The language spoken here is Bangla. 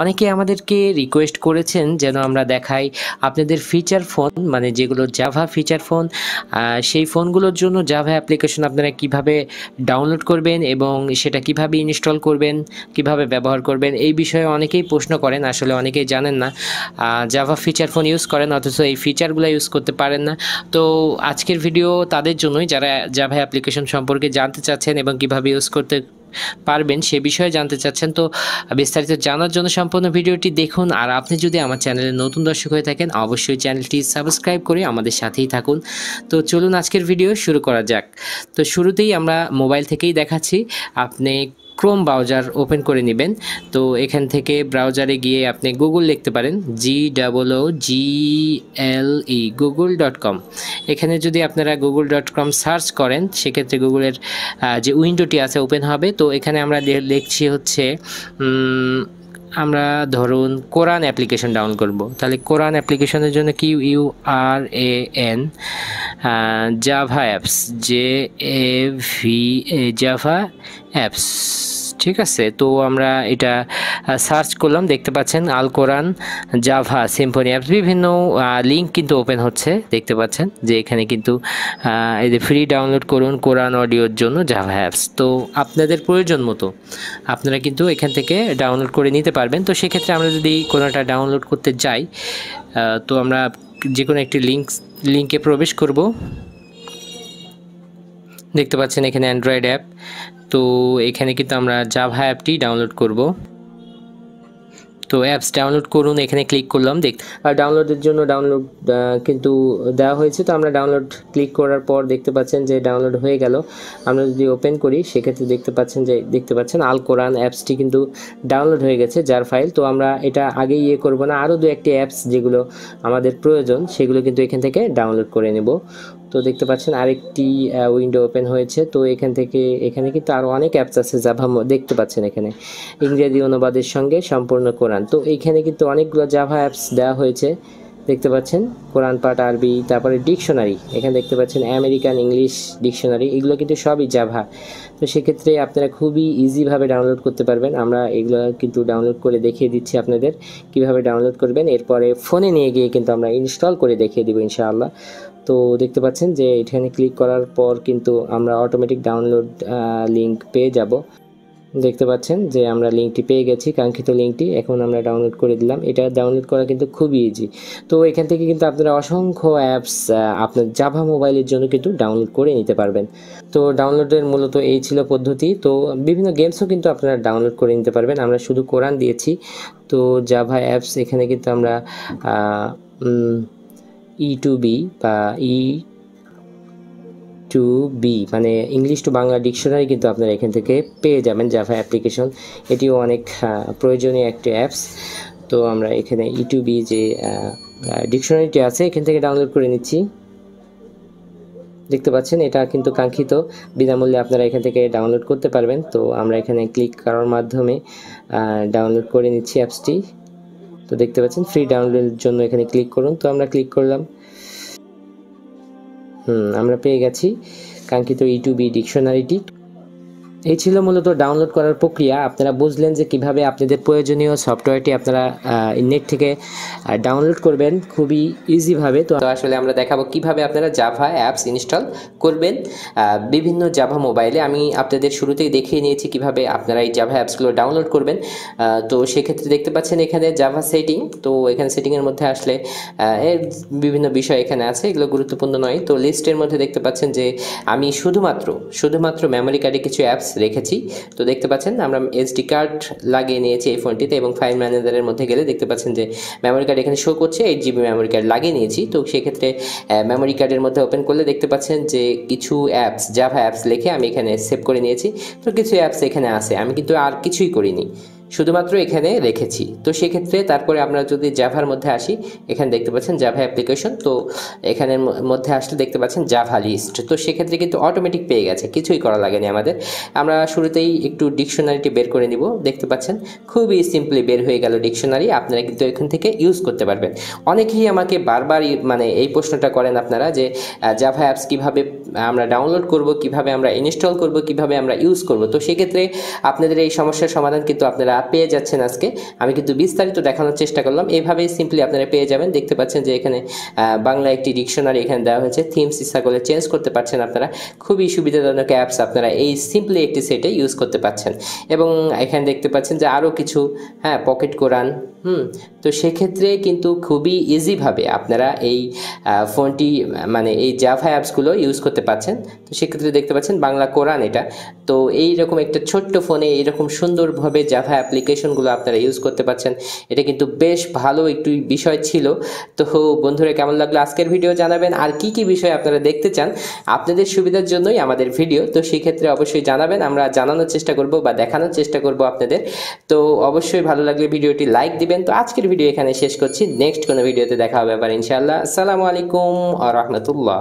অনেকে আমাদেরকে রিকোয়েস্ট করেছেন যেন আমরা দেখাই আপনাদের ফিচার ফোন, মানে যেগুলো জাভা ফিচার ফোন, সেই ফোনগুলোর জন্য জাভা অ্যাপ্লিকেশন আপনারা কিভাবে ডাউনলোড করবেন এবং সেটা কিভাবে ইনস্টল করবেন, কিভাবে ব্যবহার করবেন, এই বিষয়ে অনেকেই প্রশ্ন করেন। আসলে অনেকেই জানেন না, জাভা ফিচার ফোন ইউজ করেন অথচ এই ফিচারগুলো ইউজ করতে পারেন না। তো আজকের ভিডিও তাদের জন্যই যারা জাভা অ্যাপ্লিকেশন সম্পর্কে জানতে চাচ্ছেন এবং কিভাবে ইউজ করতে পারবেন সে বিষয়ে জানতে চাচ্ছেন। তো বিস্তারিত জানার জন্য সম্পূর্ণ ভিডিওটি দেখুন। আর আপনি যদি আমার চ্যানেলে নতুন দর্শক হয়ে থাকেন অবশ্যই চ্যানেলটি সাবস্ক্রাইব করে আমাদের সাথেই থাকুন। তো চলুন আজকের ভিডিও শুরু করা যাক। তো শুরুতেই আমরা মোবাইল থেকেই দেখাচ্ছি। আপনি ক্রোম ব্রাউজার ওপেন করে নেবেন। তো এখান থেকে ব্রাউজারে গিয়ে আপনি গুগল লিখতে পারেন, GOOGLE google.com। এখানে যদি আপনারা google.com সার্চ করেন সেক্ষেত্রে গুগলের যে উইন্ডোটি আছে ওপেন হবে। তো এখানে আমরা লিখছি হচ্ছে আমরা ধরুন কোরআন অ্যাপ্লিকেশন ডাউনলোড করব। তাহলে কোরআন অ্যাপ্লিকেশনের জন্য কি URAN Java apps, Java apps, ঠিক আছে। তো আমরা এটা সার্চ করলাম, দেখতে পাচ্ছেন আল কোরআন জাভা সিম্ফনি অ্যাপস, বিভিন্ন লিঙ্ক কিন্তু ওপেন হচ্ছে। দেখতে পাচ্ছেন যে এখানে কিন্তু এই যে ফ্রি ডাউনলোড করুন কোরআন অডিওর জন্য জাভা অ্যাপস। তো আপনাদের প্রয়োজন মতো আপনারা কিন্তু এখান থেকে ডাউনলোড করে নিতে পারবেন। তো সেক্ষেত্রে আমরা যদি কোনোটা ডাউনলোড করতে যাই, তো আমরা যে কোনো একটি লিঙ্কে প্রবেশ করব। দেখতে পাচ্ছেন এখানে অ্যান্ড্রয়েড অ্যাপ। তো এখানে কিন্তু আমরা জাভা অ্যাপটি ডাউনলোড করব। তো অ্যাপস ডাউনলোড করুন, এখানে ক্লিক করলাম। ডাউনলোডের জন্য ডাউনলোড কিন্তু দেওয়া হয়েছে। তো আমরা ডাউনলোড ক্লিক করার পর দেখতে পাচ্ছেন যে ডাউনলোড হয়ে গেল। আমরা যদি ওপেন করি সেক্ষেত্রে দেখতে পাচ্ছেন আল কোরআন অ্যাপসটি কিন্তু ডাউনলোড হয়ে গেছে, যার ফাইল। তো আমরা এটা আগে করব না, আরও দু একটি অ্যাপস যেগুলো আমাদের প্রয়োজন সেগুলো কিন্তু এখান থেকে ডাউনলোড করে নেব। তো দেখতে পাচ্ছেন আরেকটি উইন্ডো ওপেন হয়েছে। তো এখানে কিন্তু আরও অনেক অ্যাপস আছে জাভা, দেখতে পাচ্ছেন এখানে ইংরেজি অনুবাদের সঙ্গে সম্পূর্ণ কোরআন। তো এইখানে কিন্তু অনেকগুলো জাভা অ্যাপস দেওয়া হয়েছে। দেখতে পাচ্ছেন কোরআন পাঠ আরবি, তারপরে ডিকশনারি, এখানে দেখতে পাচ্ছেন আমেরিকান ইংলিশ ডিকশনারি, এগুলো কিন্তু সবই জাভা। তো সেক্ষেত্রে আপনারা খুবই ইজিভাবে ডাউনলোড করতে পারবেন। আমরা এগুলো কিন্তু ডাউনলোড করে দেখিয়ে দিচ্ছি আপনাদের কিভাবে ডাউনলোড করবেন। এরপরে ফোনে নিয়ে গিয়ে কিন্তু আমরা ইনস্টল করে দেখিয়ে দেবো ইনশাআল্লাহ। তো দেখতে পাচ্ছেন যে এখানে ক্লিক করার পর কিন্তু আমরা অটোমেটিক ডাউনলোড লিঙ্ক পেয়ে যাব। দেখতে পাচ্ছেন যে আমরা লিঙ্কটি পেয়ে গেছি, কাঙ্ক্ষিত লিঙ্কটি। এখন আমরা ডাউনলোড করে দিলাম। এটা ডাউনলোড করা কিন্তু খুবই ইজি। তো এখান থেকে কিন্তু আপনারা অসংখ্য অ্যাপস আপনার জাভা মোবাইলের জন্য কিন্তু ডাউনলোড করে নিতে পারবেন। তো ডাউনলোডের মূলত এই ছিল পদ্ধতি। তো বিভিন্ন গেমসও কিন্তু আপনারা ডাউনলোড করে নিতে পারবেন। আমরা শুধু কোরআন দিয়েছি। তো জাভা অ্যাপস এখানে কিন্তু আমরা E2B বা E2B মানে ইংলিশ টু বাংলা ডিকশনারি কিন্তু আপনারা এখান থেকে পেয়ে যাবেন জাভা অ্যাপ্লিকেশন। এটিও অনেক প্রয়োজনীয় একটি অ্যাপস। তো আমরা এখানে E2B যে ডিকশনারিটি আছে এখান থেকে ডাউনলোড করে নিচ্ছি। দেখতে পাচ্ছেন এটা কিন্তু কাঙ্ক্ষিত, বিনামূল্যে আপনারা এখান থেকে ডাউনলোড করতে পারবেন। তো আমরা এখানে ক্লিক করার মাধ্যমে ডাউনলোড করে নিচ্ছি অ্যাপসটি। তো দেখতে পাচ্ছেন ফ্রি ডাউনলোডের জন্য এখানে ক্লিক করুন। তো আমরা ক্লিক করলাম, আমরা পেয়ে গেছি কাঙ্ক্ষিত E2B ডিকশনারিটি। এই ছিল মূলত ডাউনলোড করার প্রক্রিয়া। আপনারা বুঝলেন যে কিভাবে আপনাদের প্রয়োজনীয় সফটওয়্যারটি আপনারা নেট থেকে ডাউনলোড করবেন খুবই ইজিভাবে। তো আসলে আমরা দেখাবো কিভাবে আপনারা জাভা অ্যাপস ইনস্টল করবেন বিভিন্ন জাভা মোবাইলে। আমি আপনাদের শুরুতেই দেখিয়ে নিয়েছি কিভাবে আপনারা এই জাভা অ্যাপসগুলো ডাউনলোড করবেন। তো সেক্ষেত্রে দেখতে পাচ্ছেন এখানে জাভা সেটিং। তো এখানে সেটিংয়ের মধ্যে আসলে এর বিভিন্ন বিষয় এখানে আছে, এগুলো গুরুত্বপূর্ণ নয়। তো লিস্টের মধ্যে দেখতে পাচ্ছেন যে আমি শুধুমাত্র মেমোরি কার্ডে কিছু অ্যাপস রেখেছি। তো দেখতে পাচ্ছেন আমরা এসডি কার্ড লাগিয়ে নিয়েছি এই ফোনটিতে, এবং ফাইল ম্যানেজারের মধ্যে গেলে দেখতে পাচ্ছেন যে মেমোরি কার্ড এখানে শো করছে, 8GB মেমোরি কার্ড লাগিয়ে নিয়েছি। তো সেক্ষেত্রে মেমোরি কার্ডের মধ্যে ওপেন করলে দেখতে পাচ্ছেন যে কিছু অ্যাপস জাভা অ্যাপস লিখে আমি এখানে সেভ করে নিয়েছি। তো কিছু অ্যাপস এখানে আছে, আমি কিন্তু আর কিছুই করিনি, শুধুমাত্র এখানে রেখেছি। তো সেক্ষেত্রে তারপরে আমরা যদি জাভার মধ্যে আসি, এখানে দেখতে পাচ্ছেন জাভা অ্যাপ্লিকেশন। তো এখানের মধ্যে আসলে দেখতে পাচ্ছেন জাভা লিস্ট। তো সেক্ষেত্রে কিন্তু অটোমেটিক পেয়ে গেছে, কিছুই করা লাগেনি আমাদের। আমরা শুরুতেই একটু ডিকশনারিটি বের করে নিব। দেখতে পাচ্ছেন খুবই সিম্পলি বের হয়ে গেল ডিকশনারি। আপনারা কিন্তু এখান থেকে ইউজ করতে পারবেন। অনেকেই আমাকে বারবার মানে এই প্রশ্নটা করেন আপনারা যে জাভা অ্যাপস কীভাবে আমরা ডাউনলোড করব, কিভাবে আমরা ইনস্টল করব, কিভাবে আমরা ইউজ করব। তো সেক্ষেত্রে আপনাদের এই সমস্যার সমাধান কিন্তু আপনারা পেয়ে যাচ্ছেন আজকে। আমি কিন্তু বিস্তারিত দেখানোর চেষ্টা করলাম, এইভাবেই সিম্পলি আপনারা পেয়ে যাবেন। দেখতে পাচ্ছেন যে এখানে বাংলা একটি ডিকশনারি এখানে দেওয়া হয়েছে, থিমস ইচ্ছা করলে চেঞ্জ করতে পারছেন আপনারা। খুবই সুবিধাজনক অ্যাপস, আপনারা এই সিম্পলি একটি সেটে ইউজ করতে পারছেন। এবং এখানে দেখতে পাচ্ছেন যে আরও কিছু পকেট কোরান, তো সেক্ষেত্রে কিন্তু খুবই ইজিভাবে আপনারা এই ফোনটি মানে এই জাভা অ্যাপসগুলো ইউজ করতে পারছেন। তো সেক্ষেত্রে দেখতে পাচ্ছেন বাংলা কোরআন এটা। তো এইরকম একটা ছোট্ট ফোনে এইরকম সুন্দরভাবে জাভা অ্যাপ্লিকেশনগুলো আপনারা ইউজ করতে পারছেন, এটা কিন্তু বেশ ভালো একটু বিষয় ছিল। তো বন্ধুরা, কেমন লাগলো আজকের ভিডিও জানাবেন, আর কি কি বিষয় আপনারা দেখতে চান, আপনাদের সুবিধার জন্যই আমাদের ভিডিও। তো সেই ক্ষেত্রে অবশ্যই জানাবেন, আমরা জানানোর চেষ্টা করব বা দেখানোর চেষ্টা করব আপনাদের। তো অবশ্যই ভালো লাগলে ভিডিওটি লাইক দিবেন। তো আজকের ভিডিও এখানে শেষ করছি, নেক্সট কোনো ভিডিওতে দেখা হবে আবার ইনশাআল্লাহ। আসসালামু আলাইকুম ওয়া রাহমাতুল্লাহ।